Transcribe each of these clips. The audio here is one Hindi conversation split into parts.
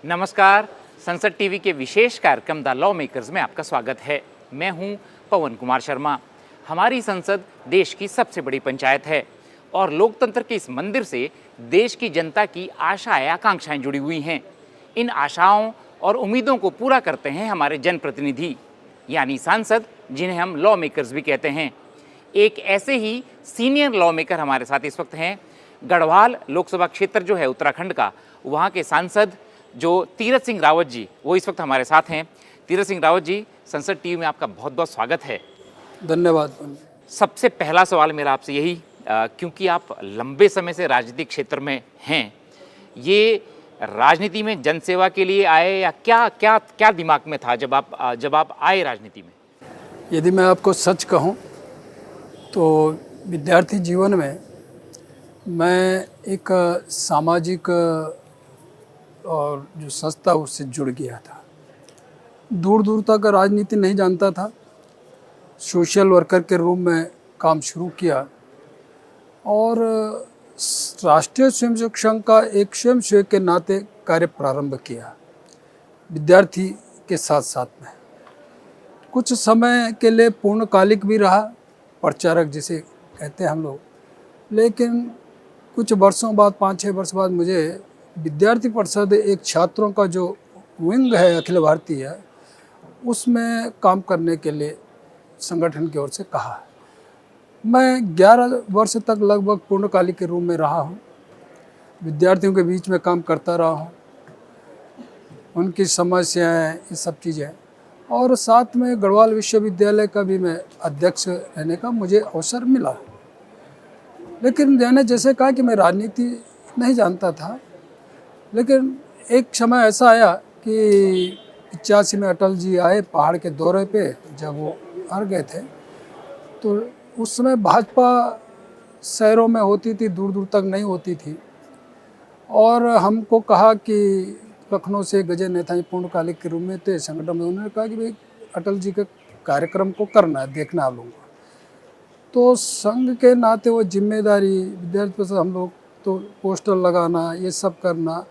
नमस्कार। संसद टीवी के विशेष कार्यक्रम द लॉ मेकर्स में आपका स्वागत है। मैं हूं पवन कुमार शर्मा। हमारी संसद देश की सबसे बड़ी पंचायत है और लोकतंत्र के इस मंदिर से देश की जनता की आशाएं आकांक्षाएं जुड़ी हुई हैं। इन आशाओं और उम्मीदों को पूरा करते हैं हमारे जनप्रतिनिधि यानी सांसद, जिन्हें हम लॉ मेकर्स भी कहते हैं। एक ऐसे ही सीनियर लॉ मेकर हमारे साथ इस वक्त हैं। गढ़वाल लोकसभा क्षेत्र जो है उत्तराखंड का, वहाँ के सांसद जो तीरथ सिंह रावत जी, वो इस वक्त हमारे साथ हैं। तीरथ सिंह रावत जी, संसद टीवी में आपका बहुत बहुत स्वागत है। धन्यवाद। सबसे पहला सवाल मेरा आपसे यही, क्योंकि आप लंबे समय से राजनीतिक क्षेत्र में हैं, ये राजनीति में जनसेवा के लिए आए या क्या क्या क्या दिमाग में था जब आप आए राजनीति में? यदि मैं आपको सच कहूं तो विद्यार्थी जीवन में मैं एक सामाजिक और जो संस्था उससे जुड़ गया था। दूर दूर तक राजनीति नहीं जानता था। सोशल वर्कर के रूप में काम शुरू किया और राष्ट्रीय स्वयंसेवक संघ का एक स्वयंसेवक के नाते कार्य प्रारंभ किया विद्यार्थी के साथ साथ में। कुछ समय के लिए पूर्णकालिक भी रहा, प्रचारक जिसे कहते हैं हम लोग। लेकिन कुछ वर्षों बाद, 5-6 वर्ष बाद, मुझे विद्यार्थी परिषद एक छात्रों का जो विंग है अखिल भारतीय, उसमें काम करने के लिए संगठन की ओर से कहा। मैं 11 वर्ष तक लगभग पूर्णकालिक के रूप में रहा हूँ। विद्यार्थियों के बीच में काम करता रहा हूँ, उनकी समस्याएं, ये सब चीज़ें, और साथ में गढ़वाल विश्वविद्यालय का भी मैं अध्यक्ष रहने का मुझे अवसर मिला। लेकिन मैंने जैसे कहा कि मैं राजनीति नहीं जानता था। लेकिन एक समय ऐसा आया कि 85 में अटल जी आए पहाड़ के दौरे पे, जब वो हार गए थे, तो उस समय भाजपा शहरों में होती थी, दूर दूर तक नहीं होती थी। और हमको कहा कि लखनऊ से गजे नेता पूर्णकालिक के रूप में थे संगठन में, उन्होंने कहा कि भाई अटल जी के कार्यक्रम को करना है, देखना आप लोगों को। तो संघ के नाते वो जिम्मेदारी, विद्यार्थी परिषद, हम लोग तो पोस्टर लगाना, ये सब करना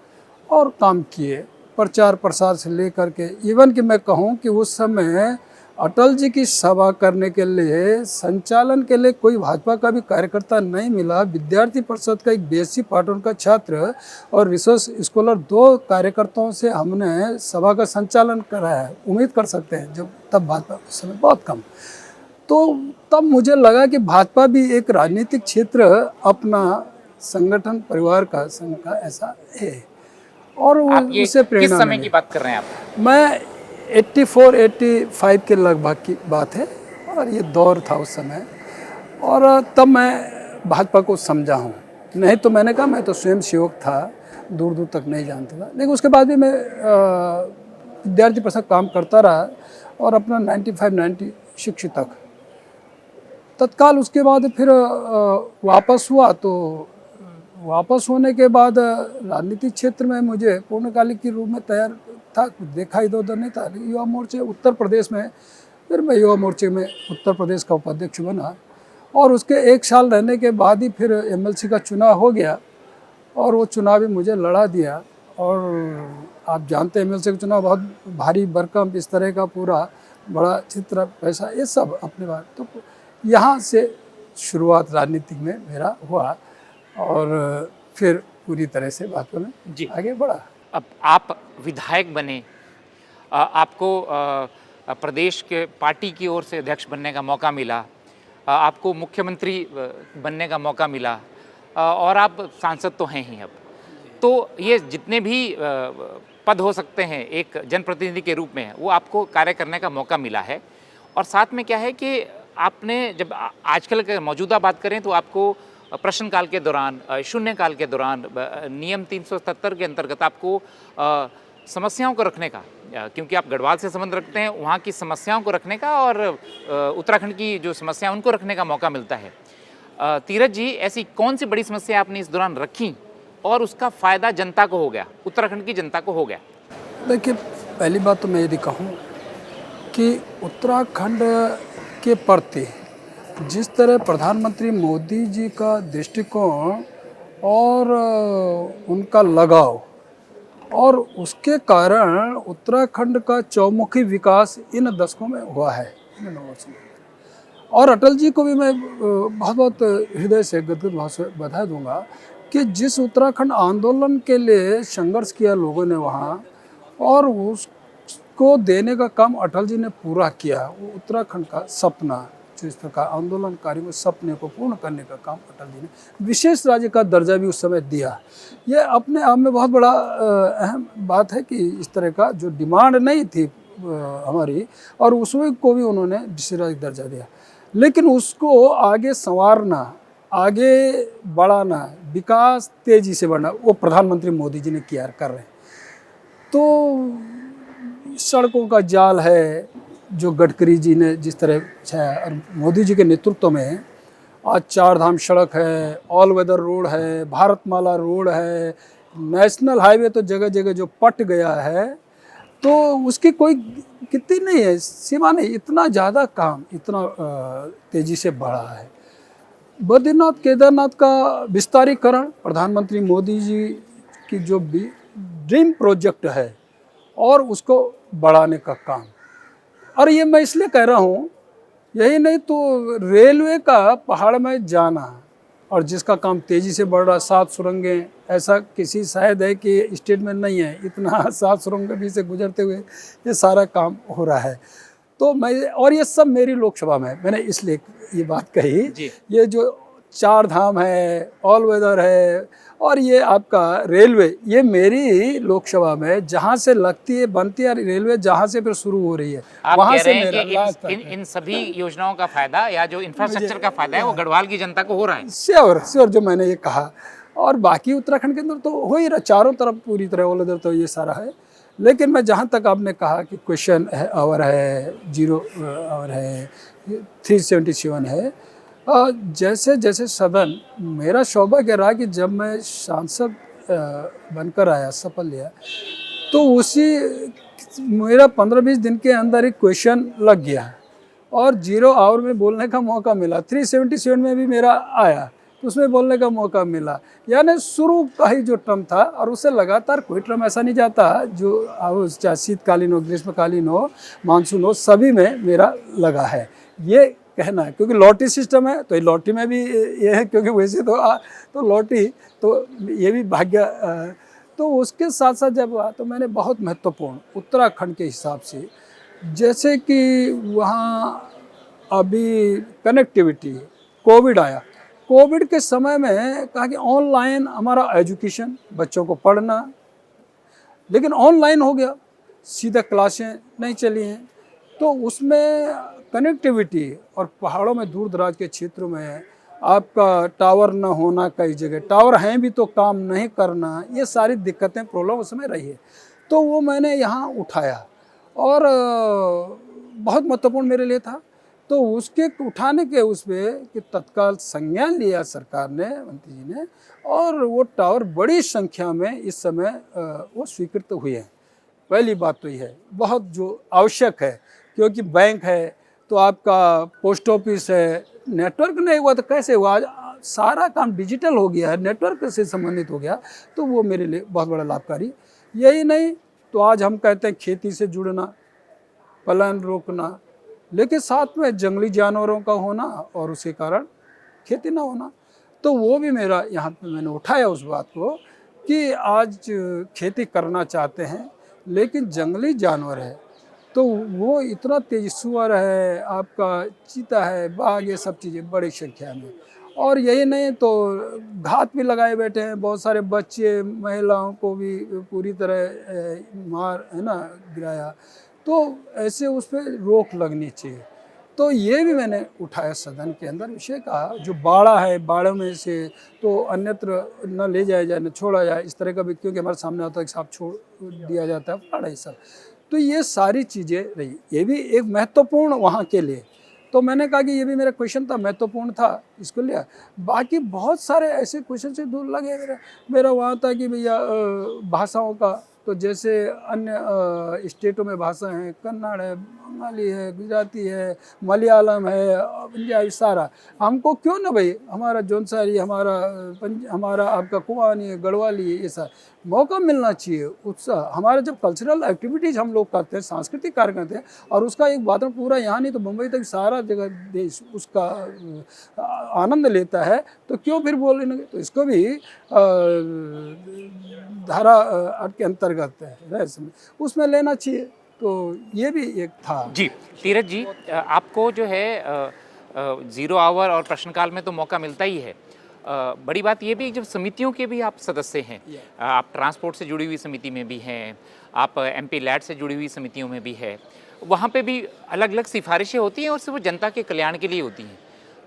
और काम किए, प्रचार प्रसार से लेकर के। इवन कि मैं कहूँ कि उस समय अटल जी की सभा करने के लिए, संचालन के लिए कोई भाजपा का भी कार्यकर्ता नहीं मिला। विद्यार्थी परिषद का एक बेसी पाटन का छात्र और रिसर्च स्कॉलर, 2 कार्यकर्ताओं से हमने सभा का संचालन कराया है। उम्मीद कर सकते हैं जब तब भाजपा उस समय बहुत कम। तो तब मुझे लगा कि भाजपा भी एक राजनीतिक क्षेत्र अपना संगठन, परिवार का, संघ का ऐसा है। और उससे प्रेरणा किस समय की बात कर रहे हैं आप? मैं 84-85 के लगभग की बात है, और ये दौर था उस समय। और तब मैं भाजपा को समझा हूँ। नहीं तो मैंने कहा मैं तो स्वयं सेवक था, दूर दूर तक नहीं जानता था। लेकिन उसके बाद भी मैं विद्यार्थी परिषद काम करता रहा और अपना 95-96 तक। तत्काल उसके बाद फिर वापस हुआ। तो वापस होने के बाद राजनीतिक क्षेत्र में मुझे पूर्णकालिक के रूप में तैयार था, कुछ देखा इधर उधर नहीं था। युवा मोर्चे उत्तर प्रदेश में, फिर मैं युवा मोर्चे में उत्तर प्रदेश का उपाध्यक्ष बना। और उसके 1 साल रहने के बाद ही फिर एमएलसी का चुनाव हो गया, और वो चुनाव भी मुझे लड़ा दिया। और आप जानते हैं एमएलसी का चुनाव बहुत भारी भरकम, इस तरह का पूरा बड़ा चित्र, पैसा, ये सब अपने बात। तो यहाँ से शुरुआत राजनीति में मेरा हुआ और फिर पूरी तरह से भाजपा में आगे बढ़ा। अब आप विधायक बने, आपको प्रदेश के पार्टी की ओर से अध्यक्ष बनने का मौका मिला, आपको मुख्यमंत्री बनने का मौका मिला, और आप सांसद तो हैं ही अब। तो ये जितने भी पद हो सकते हैं एक जनप्रतिनिधि के रूप में, वो आपको कार्य करने का मौका मिला है। और साथ में क्या है कि आपने जब आजकल के मौजूदा बात करें तो आपको प्रश्नकाल के दौरान, शून्यकाल के दौरान, नियम 377 के अंतर्गत आपको समस्याओं को रखने का, क्योंकि आप गढ़वाल से संबंध रखते हैं, वहाँ की समस्याओं को रखने का और उत्तराखंड की जो समस्या उनको रखने का मौका मिलता है। तीरथ जी, ऐसी कौन सी बड़ी समस्या आपने इस दौरान रखी और उसका फ़ायदा जनता को हो गया, उत्तराखंड की जनता को हो गया? देखिए, पहली बात तो मैं यदि कहूँ कि उत्तराखंड के प्रति जिस तरह प्रधानमंत्री मोदी जी का दृष्टिकोण और उनका लगाव और उसके कारण उत्तराखंड का चौमुखी विकास इन दशकों में हुआ है, इन वर्षों में। और अटल जी को भी मैं बहुत बहुत हृदय से गदगद भाव से बधाई दूंगा कि जिस उत्तराखंड आंदोलन के लिए संघर्ष किया लोगों ने वहाँ, और उसको देने का काम अटल जी ने पूरा किया। वो उत्तराखंड का सपना, जो इस प्रकार आंदोलनकारियों के सपने को पूर्ण करने का काम अटल जी ने, विशेष राज्य का दर्जा भी उस समय दिया। ये अपने आप में बहुत बड़ा अहम बात है कि इस तरह का जो डिमांड नहीं थी हमारी, और उसमें को भी उन्होंने विशेष राज्य का दर्जा दिया। लेकिन उसको आगे संवारना, आगे बढ़ाना, विकास तेजी से बढ़ना, वो प्रधानमंत्री मोदी जी ने किया कर रहे हैं। तो सड़कों का जाल है जो गडकरी जी ने जिस तरह छाया, और मोदी जी के नेतृत्व में आज 4 धाम सड़क है, ऑल वेदर रोड है, भारतमाला रोड है, नेशनल हाईवे तो जगह जगह जो पट गया है, तो उसकी कोई कितनी नहीं है, सीमा नहीं, इतना ज़्यादा काम इतना तेज़ी से बढ़ा है। बद्रीनाथ केदारनाथ का विस्तारीकरण प्रधानमंत्री मोदी जी की जो ड्रीम प्रोजेक्ट है, और उसको बढ़ाने का काम। और ये मैं इसलिए कह रहा हूँ, यही नहीं तो रेलवे का पहाड़ में जाना, और जिसका काम तेज़ी से बढ़ रहा, 7 सुरंगें, ऐसा किसी शायद है कि स्टेट में नहीं है इतना 7 सुरंगें भी से गुजरते हुए ये सारा काम हो रहा है। तो मैं, और ये सब मेरी लोकसभा में, मैंने इसलिए ये बात कही, ये जो 4 धाम है, ऑल वेदर है, और ये आपका रेलवे, ये मेरी लोकसभा में जहाँ से लगती है, बनती है रेलवे, जहाँ से फिर शुरू हो रही है, आप वहाँ कह से रहे हैं मेरा कि इन सभी योजनाओं का फायदा या जो इंफ्रास्ट्रक्चर का फायदा है वो गढ़वाल की जनता को हो रहा है। श्योर जो मैंने ये कहा। और बाकी उत्तराखंड के अंदर तो हो ही रहा, चारों तरफ पूरी तरह ऑल वेदर तो ये सारा है। लेकिन मैं जहाँ तक आपने कहा कि क्वेश्चन है आवर है, 0 आवर है, 377 है, जैसे जैसे सदन, मेरा सौभाग्य रहा कि जब मैं सांसद बनकर आया, शपथ लिया, तो उसी मेरा 15-20 दिन के अंदर एक क्वेश्चन लग गया और 0 आवर में बोलने का मौका मिला। 377 में भी मेरा आया तो उसमें बोलने का मौका मिला। यानी शुरू का ही जो टर्म था, और उससे लगातार कोई टर्म ऐसा नहीं जाता जो चाहे शीतकालीन हो, ग्रीष्मकालीन हो, मानसून हो, सभी में मेरा लगा है, ये कहना है। क्योंकि लॉटरी सिस्टम है तो लॉटरी में भी ये है, क्योंकि वैसे तो लॉटरी तो ये भी भाग्य। तो उसके साथ साथ जब हुआ तो मैंने बहुत महत्वपूर्ण उत्तराखंड के हिसाब से, जैसे कि वहाँ अभी कनेक्टिविटी, कोविड आया, कोविड के समय में कहा कि ऑनलाइन हमारा एजुकेशन, बच्चों को पढ़ना, लेकिन ऑनलाइन हो गया, सीधा क्लासें नहीं चली हैं। तो उसमें कनेक्टिविटी, और पहाड़ों में दूर दराज के क्षेत्रों में आपका टावर न होना, कई जगह टावर हैं भी तो काम नहीं करना, ये सारी दिक्कतें, प्रॉब्लम उस समय रही है। तो वो मैंने यहाँ उठाया और बहुत महत्वपूर्ण मेरे लिए था। तो उसके उठाने के उस पर कि तत्काल संज्ञान लिया सरकार ने, मंत्री जी ने, और वो टावर बड़ी संख्या में इस समय वो स्वीकृत हुए हैं। पहली बात तो ये है, बहुत जो आवश्यक है, क्योंकि बैंक है तो आपका पोस्ट ऑफिस है, नेटवर्क नहीं हुआ तो कैसे हुआ? आज सारा काम डिजिटल हो गया है, नेटवर्क से संबंधित हो गया, तो वो मेरे लिए बहुत बड़ा लाभकारी। यही नहीं तो आज हम कहते हैं खेती से जुड़ना, पलायन रोकना, लेकिन साथ में जंगली जानवरों का होना और उसके कारण खेती ना होना, तो वो भी मेरा यहाँ पे मैंने उठाया उस बात को कि आज खेती करना चाहते हैं लेकिन जंगली जानवर है, तो वो इतना तेज, सुअर है, आपका चीता है, बाघ, ये सब चीज़ें बड़ी संख्या में। और यही नहीं तो घात भी लगाए बैठे हैं, बहुत सारे बच्चे, महिलाओं को भी पूरी तरह मार है ना गिराया, तो ऐसे उस पर रोक लगनी चाहिए। तो ये भी मैंने उठाया सदन के अंदर विषय कहा, जो बाड़ा है, बाड़ों में से तो अन्यत्र न ले जाया जाए, न छोड़ा जाए, इस तरह का भी, क्योंकि हमारे सामने आता है कि साफ छोड़ दिया जाता है बाड़ा, ये सब। तो ये सारी चीज़ें रही, ये भी एक महत्वपूर्ण वहाँ के लिए। तो मैंने कहा कि ये भी मेरा क्वेश्चन था, महत्वपूर्ण था, इसको लिया। बाकी बहुत सारे ऐसे क्वेश्चन से दूर लगे मेरा वहाँ था कि भैया भाषाओं का, तो जैसे अन्य स्टेटों में भाषा हैं, कन्नड़ है, बंगाली है, गुजराती है, मलयालम है, पंजाबी, सारा हमको क्यों ना भाई, हमारा जौनसारी, हमारा आपका कुमानी है, गढ़वाली है, ये सारा मौका मिलना चाहिए। उत्साह हमारे जब कल्चरल एक्टिविटीज़ हम लोग करते हैं, सांस्कृतिक कार्य करते हैं, और उसका एक वातावरण पूरा यहाँ नहीं तो मुंबई तक सारा जगह देश उसका आनंद लेता है, तो क्यों फिर बोलेंगे। तो इसको भी धारा 8 के अंतर्गत है, उसमें लेना चाहिए। तो ये भी एक था। जी तीरथ जी, आपको जो है ज़ीरो आवर और प्रश्नकाल में तो मौका मिलता ही है। बड़ी बात ये भी, जब समितियों के भी आप सदस्य हैं, आप ट्रांसपोर्ट से जुड़ी हुई समिति में भी हैं, आप MP लैड से जुड़ी हुई समितियों में भी है, वहाँ पे भी अलग अलग सिफारिशें होती हैं और सिर्फ वो जनता के कल्याण के लिए होती हैं।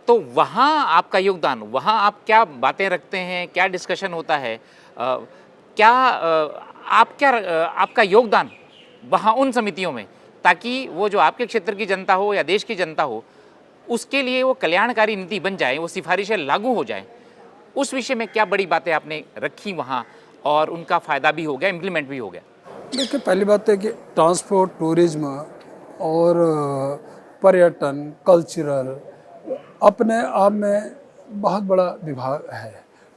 तो वहाँ आपका योगदान, वहाँ आप क्या बातें रखते हैं, क्या डिस्कशन होता है, आपका योगदान वहाँ उन समितियों में, ताकि वो जो आपके क्षेत्र की जनता हो या देश की जनता हो, उसके लिए वो कल्याणकारी नीति बन जाए, वो सिफारिशें लागू हो जाए, उस विषय में क्या बड़ी बातें आपने रखी वहाँ और उनका फ़ायदा भी हो गया, इम्प्लीमेंट भी हो गया? देखिए, पहली बात है कि ट्रांसपोर्ट, टूरिज्म और पर्यटन, कल्चरल अपने आप में बहुत बड़ा विभाग है।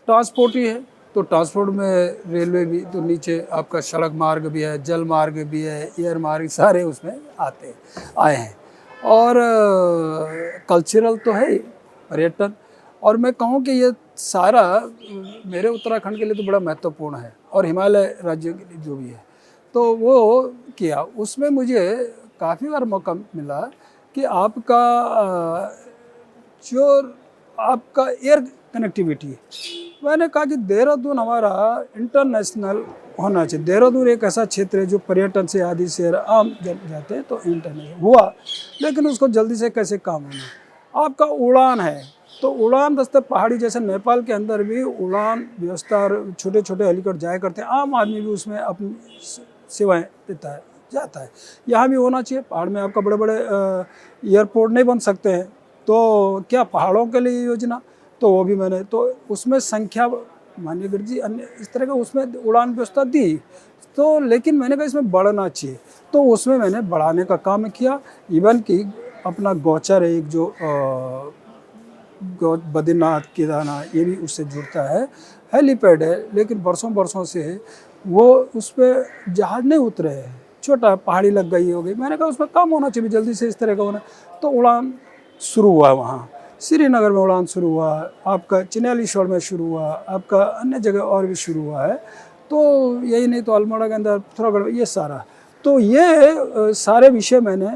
ट्रांसपोर्ट ही है तो ट्रांसपोर्ट में रेलवे भी, तो नीचे आपका सड़क मार्ग भी है, जल मार्ग भी है, एयर मार्ग, सारे उसमें आए हैं। और कल्चरल तो है ही, पर्यटन। और मैं कहूँ कि ये सारा मेरे उत्तराखंड के लिए तो बड़ा महत्वपूर्ण है, और हिमालय राज्य के लिए जो भी है, तो वो किया। उसमें मुझे काफ़ी बार मौका मिला कि आपका एयर कनेक्टिविटी है। मैंने कहा कि देहरादून हमारा इंटरनेशनल होना चाहिए। देहरादून एक ऐसा क्षेत्र है जो पर्यटन से आदि शहर आम जाते हैं, तो इंटरनेशनल हुआ, लेकिन उसको जल्दी से कैसे काम होना। आपका उड़ान है, तो उड़ान दस्ते पहाड़ी जैसे नेपाल के अंदर भी उड़ान व्यवस्था, छोटे छोटे हेलीकॉप्टर जाया करते हैं, आम आदमी भी उसमें अपनी सेवाएं देता है, जाता है। यहाँ भी होना चाहिए। पहाड़ में आपका बड़े बड़े एयरपोर्ट नहीं बन सकते हैं, तो क्या पहाड़ों के लिए योजना, तो वो भी मैंने, तो उसमें संख्या माननीय गिर जी अन्य इस तरह का उसमें उड़ान व्यवस्था दी, तो लेकिन मैंने कहा इसमें बढ़ना चाहिए, तो उसमें मैंने बढ़ाने का काम किया। इवन कि अपना गौचर है एक जो बद्रीनाथ, केदारनाथ, ये भी उससे जुड़ता है, हेलीपैड है, लेकिन बरसों से है वो, उस पर जहाज नहीं उतरे हैं, छोटा पहाड़ी लग गई हो गई। मैंने कहा उसमें काम होना चाहिए जल्दी से, इस तरह का होना। तो उड़ान शुरू हुआ, वहाँ श्रीनगर में उड़ान शुरू हुआ, आपका चिन्यालीश्वर में शुरू हुआ, आपका अन्य जगह और भी शुरू हुआ है। तो यही नहीं तो अल्मोड़ा के अंदर पिथौरागढ़, ये सारा, तो ये सारे विषय मैंने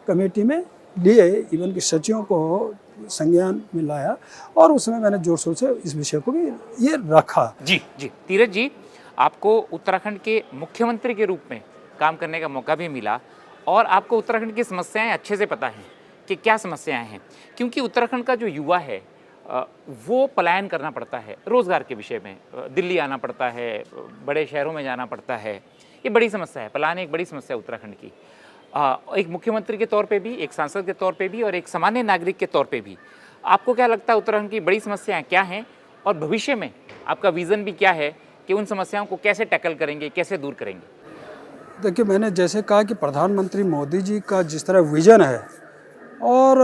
कमेटी में लिए, इवन के सचिवों को संज्ञान में लाया, और उसमें मैंने जोर शोर से इस विषय को भी ये रखा। जी तीरथ जी, आपको उत्तराखंड के मुख्यमंत्री के रूप में काम करने का मौका भी मिला, और आपको उत्तराखंड की समस्याएं अच्छे से पता हैं कि क्या समस्याएं हैं, क्योंकि उत्तराखंड का जो युवा है वो पलायन करना पड़ता है रोज़गार के विषय में, दिल्ली आना पड़ता है, बड़े शहरों में जाना पड़ता है, ये बड़ी समस्या है। पलायन एक बड़ी समस्या है उत्तराखंड की। एक मुख्यमंत्री के तौर पे भी, एक सांसद के तौर पे भी, और एक सामान्य नागरिक के तौर पे भी, आपको क्या लगता है उत्तराखंड की बड़ी समस्याएं क्या हैं, और भविष्य में आपका विज़न भी क्या है कि उन समस्याओं को कैसे टैकल करेंगे, कैसे दूर करेंगे? देखिए, मैंने जैसे कहा कि प्रधानमंत्री मोदी जी का जिस तरह विज़न है, और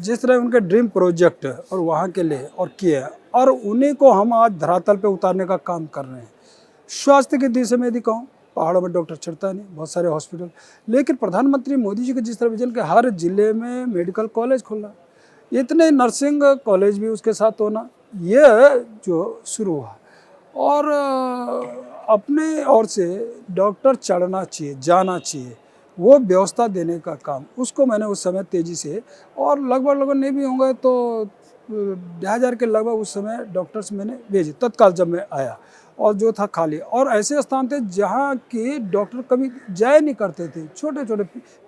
जिस तरह उनके ड्रीम प्रोजेक्ट और वहाँ के लिए और किए, और उन्हीं को हम आज धरातल पे उतारने का काम कर रहे हैं। स्वास्थ्य की दिशा में यदि कहूँ, पहाड़ों में डॉक्टर चढ़ता नहीं, बहुत सारे हॉस्पिटल, लेकिन प्रधानमंत्री मोदी जी के जिस तरह विजन के हर जिले में मेडिकल कॉलेज खोलना, इतने नर्सिंग कॉलेज भी उसके साथ होना, ये जो शुरू हुआ, और अपने ओर से डॉक्टर चढ़ना चाहिए, जाना चाहिए, वो व्यवस्था देने का काम, उसको मैंने उस समय तेज़ी से, और लगभग नहीं भी होंगे तो 2000 के लगभग उस समय डॉक्टर्स मैंने भेजे तत्काल जब मैं आया, और जो था खाली, और ऐसे स्थान थे जहाँ के डॉक्टर कभी जाए नहीं करते थे। छोटे छोटे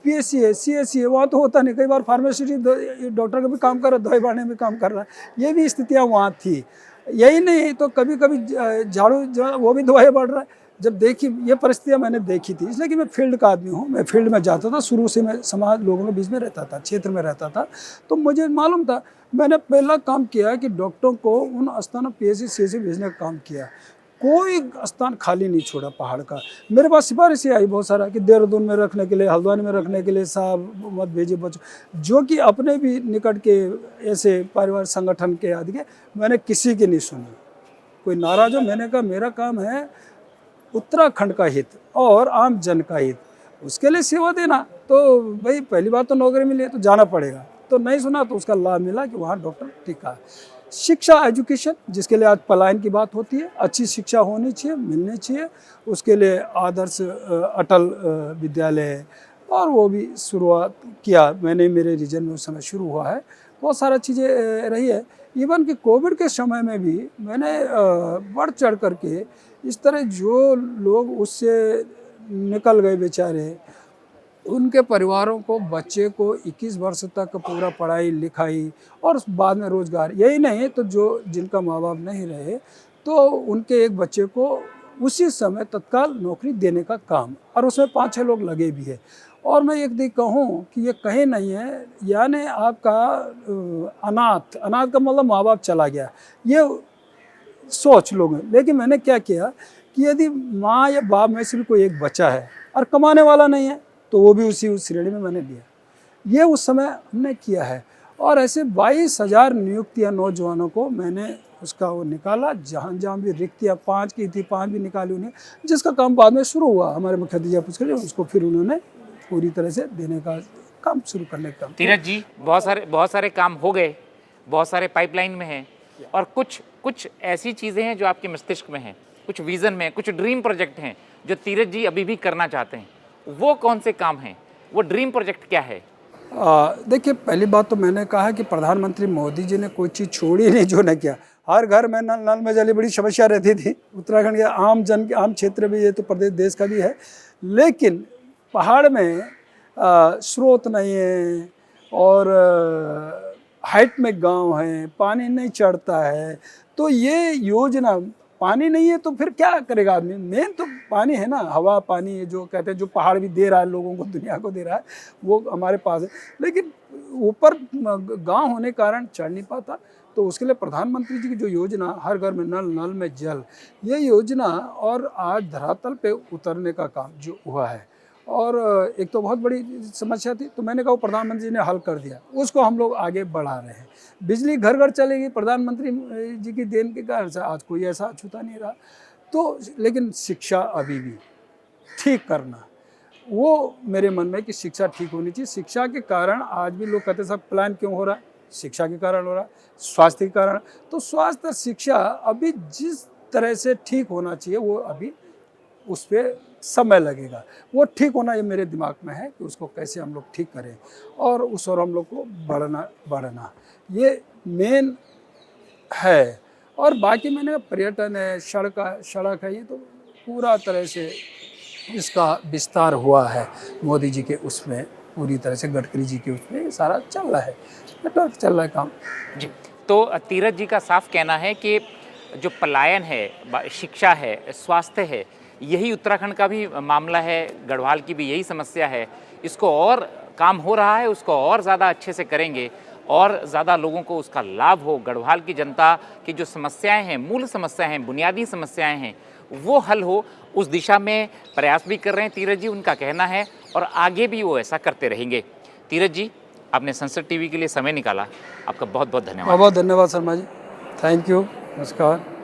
PSC है, CSC है, वहाँ तो होता नहीं। कई बार फार्मेसी डॉक्टर का भी काम कर रहा है, दवाई बांटने में काम कर रहा है, ये भी स्थितियाँ वहाँ थी। यही नहीं तो कभी झाड़ू जो वो भी दवाई बढ़ रहा है, जब देखी ये परिस्थितियाँ मैंने देखी थी, इसलिए कि मैं फील्ड का आदमी हूँ, मैं फील्ड में जाता था, शुरू से मैं समाज लोगों के बीच में रहता था, क्षेत्र में रहता था, तो मुझे मालूम था। मैंने पहला काम किया कि डॉक्टरों को उन स्थानों PHC CHC भेजने का काम किया। कोई स्थान खाली नहीं छोड़ा पहाड़ का। मेरे पास सिफारिशें आई बहुत सारा कि देहरादून में रखने के लिए, हल्द्वानी में रखने के लिए, साहब मत भेजिए बच्चों, जो कि अपने भी निकट के ऐसे परिवार संगठन के आदि के, मैंने किसी की नहीं सुनी। कोई नाराज हो, मैंने कहा मेरा काम है उत्तराखंड का हित और आम जन का हित, उसके लिए सेवा देना। तो भाई पहली बार तो नौकरी मिली है तो जाना पड़ेगा, तो नहीं सुना तो उसका लाभ मिला कि वहाँ डॉक्टर टीका है। शिक्षा, एजुकेशन, जिसके लिए आज पलायन की बात होती है, अच्छी शिक्षा होनी चाहिए, मिलनी चाहिए, उसके लिए आदर्श अटल विद्यालय, और वो भी शुरुआत किया मैंने, मेरे रीजन में उस समय शुरू हुआ है। बहुत सारा चीज़ें रही है। इवन कि कोविड के समय में भी मैंने बढ़ चढ़ करके इस तरह जो लोग उससे निकल गए बेचारे, उनके परिवारों को, बच्चे को 21 वर्ष तक पूरा पढ़ाई लिखाई और बाद में रोज़गार, यही नहीं तो जो जिनका माँ बाप नहीं रहे तो उनके एक बच्चे को उसी समय तत्काल नौकरी देने का काम, और उसमें 5-6 लोग लगे भी है। और मैं एक दिन कहूँ कि ये कहीं नहीं है, यानी आपका अनाथ का मतलब माँ बाप चला गया, ये सोच लोग हैं। लेकिन मैंने क्या किया कि यदि माँ या बाप में से भी कोई एक बच्चा है और कमाने वाला नहीं है तो वो भी उसी उस श्रेणी में मैंने लिया। ये उस समय हमने किया है, और ऐसे 22,000 नियुक्तियाँ नौजवानों को मैंने उसका वो निकाला। जहाँ भी रिक्तियाँ 5 की थी, 5 भी निकाली उन्हें, जिसका काम बाद में शुरू हुआ हमारे मुख्यमंत्री पुष्कर, उसको फिर उन्होंने पूरी तरह से देने का काम शुरू करने का काम। तीरथ जी, बहुत सारे काम हो गए, बहुत सारे पाइपलाइन में हैं, और कुछ ऐसी चीज़ें हैं जो आपके मस्तिष्क में हैं, कुछ विज़न में, कुछ ड्रीम प्रोजेक्ट हैं जो तीरथ जी अभी भी करना चाहते हैं। वो कौन से काम हैं, वो ड्रीम प्रोजेक्ट क्या है? देखिए, पहली बात तो मैंने कहा कि प्रधानमंत्री मोदी जी ने कोई चीज़ छोड़ी नहीं जो न किया। हर घर में नल में जली बड़ी समस्या रहती थी। उत्तराखंड के आम जन के, आम क्षेत्र भी, ये तो प्रदेश देश का भी है, लेकिन पहाड़ में स्रोत नहीं है और हाइट में गांव है, पानी नहीं चढ़ता है, तो ये योजना, पानी नहीं है तो फिर क्या करेगा आदमी? मेन तो पानी है ना, हवा पानी, जो कहते हैं जो पहाड़ भी दे रहा है लोगों को, दुनिया को दे रहा है, वो हमारे पास है। लेकिन ऊपर गांव होने के कारण चढ़ नहीं पाता, तो उसके लिए प्रधानमंत्री जी की जो योजना, हर घर में नल, नल में जल, ये योजना और आज धरातल पे उतरने का काम जो हुआ है, और एक तो बहुत बड़ी समस्या थी, तो मैंने कहा वो प्रधानमंत्री जी ने हल कर दिया, उसको हम लोग आगे बढ़ा रहे हैं। बिजली घर घर चलेगी प्रधानमंत्री जी की देन के कारण से, आज कोई ऐसा अछूता नहीं रहा। तो लेकिन शिक्षा अभी भी ठीक करना, वो मेरे मन में कि शिक्षा ठीक होनी चाहिए। शिक्षा के कारण आज भी लोग कहते हैं सब प्लान क्यों हो रहा है, शिक्षा के कारण हो रहा है, स्वास्थ्य के कारण। तो स्वास्थ्य शिक्षा अभी जिस तरह से ठीक होना चाहिए, वो अभी उस पर समय लगेगा। वो ठीक होना ये मेरे दिमाग में है कि उसको कैसे हम लोग ठीक करें, और उस और हम लोग को बढ़ना ये मेन है। और बाकी मैंने पर्यटन है, सड़क है, ये तो पूरा तरह से इसका विस्तार हुआ है मोदी जी के उसमें, पूरी तरह से गडकरी जी के उसमें, ये सारा चल रहा है, नेटवर्क चल रहा है काम जी। तो तीरथ जी का साफ कहना है कि जो पलायन है, शिक्षा है, स्वास्थ्य है, यही उत्तराखंड का भी मामला है, गढ़वाल की भी यही समस्या है। इसको और काम हो रहा है, उसको और ज़्यादा अच्छे से करेंगे और ज़्यादा लोगों को उसका लाभ हो, गढ़वाल की जनता की जो समस्याएं हैं, मूल समस्याएं हैं, बुनियादी समस्याएं हैं, वो हल हो, उस दिशा में प्रयास भी कर रहे हैं तीरथ जी, उनका कहना है, और आगे भी वो ऐसा करते रहेंगे। तीरथ जी, आपने संसद टीवी के लिए समय निकाला, आपका बहुत बहुत धन्यवाद। बहुत धन्यवाद शर्मा जी, थैंक यू, नमस्कार।